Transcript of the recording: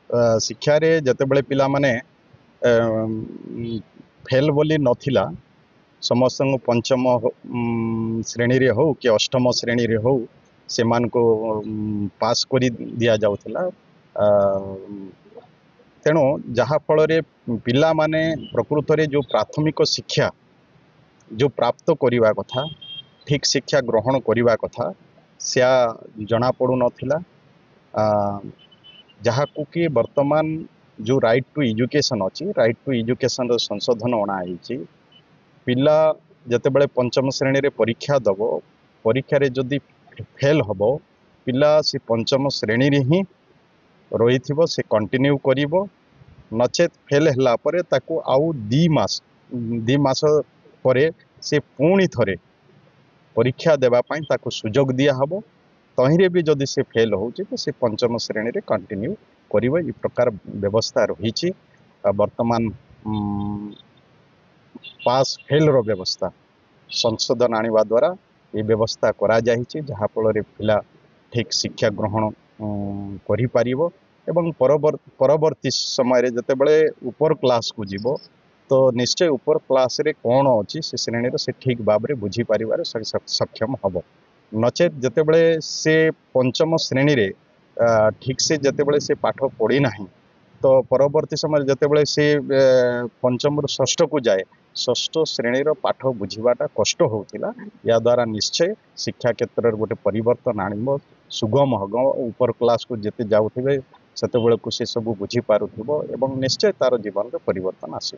शिक्षा रे जतेबेले पिला माने फेल बोली नथिला समस्त पंचम श्रेणी रे हो कि अष्टम श्रेणी रे हो से मान को पास करी दिया जाउथला। तेणु जहा फल रे पिला माने प्रकृत रे जो प्राथमिक शिक्षा जो प्राप्त करिवा कथा ठीक शिक्षा ग्रहण करिवा कथा से जना पड़ू नथिला। जहा को कि वर्तमान जो राइट टू एजुकेशन अच्छी राइट टू एजुकेशन संशोधन अणा पिला जतेबेले पंचम श्रेणी रे परीक्षा दब परीक्षा रे जदि फेल हब पिला से पंचम श्रेणी रे ही रही थिबो से कंटिन्यू करिवो नचेत फेल हला परे ताकू आउ 2 मास परे से पुणी थरे परीक्षा देबा पई ताकू सुजोग दिया हबो। तहिरे भी जदि से फेल होउची तो से पंचम श्रेणी रे कंटिन्यू करिवो। ई प्रकार व्यवस्था रही वर्तमान पास फेल रो व्यवस्था संशोधन आनिबा द्वारा ये व्यवस्था करा जाहिछि जहा फल रे पिला ठीक शिक्षा ग्रहण करि पारिबो एवं परवर्ती समय रे जतेबेले ऊपर क्लास को जीवो तो निश्चय ऊपर क्लास रे कौन अच्छी से श्रेणी रे से ठीक भाव रे बुझी पारिबार सक्षम हबो। नचेत जतेबेले से पंचम श्रेणी रे ठीक से जतेबेले से पाठ पढ़ी नाही तो परवर्ती समय जतेबेले से पंचम रु षष्ठ को जाए षष्ठ श्रेणी रो पाठ बुझीबाटा कष्ट होउतिला। या द्वारा निश्चय शिक्षा क्षेत्र रे गोटे परिवर्तन आनिबो सुगम हगम ऊपर क्लास को जेते जाउथिबे सेतेबेले को से सब बुझी पारुथिबो एवं निश्चय तार जीवन रे परिवर्तन आसे।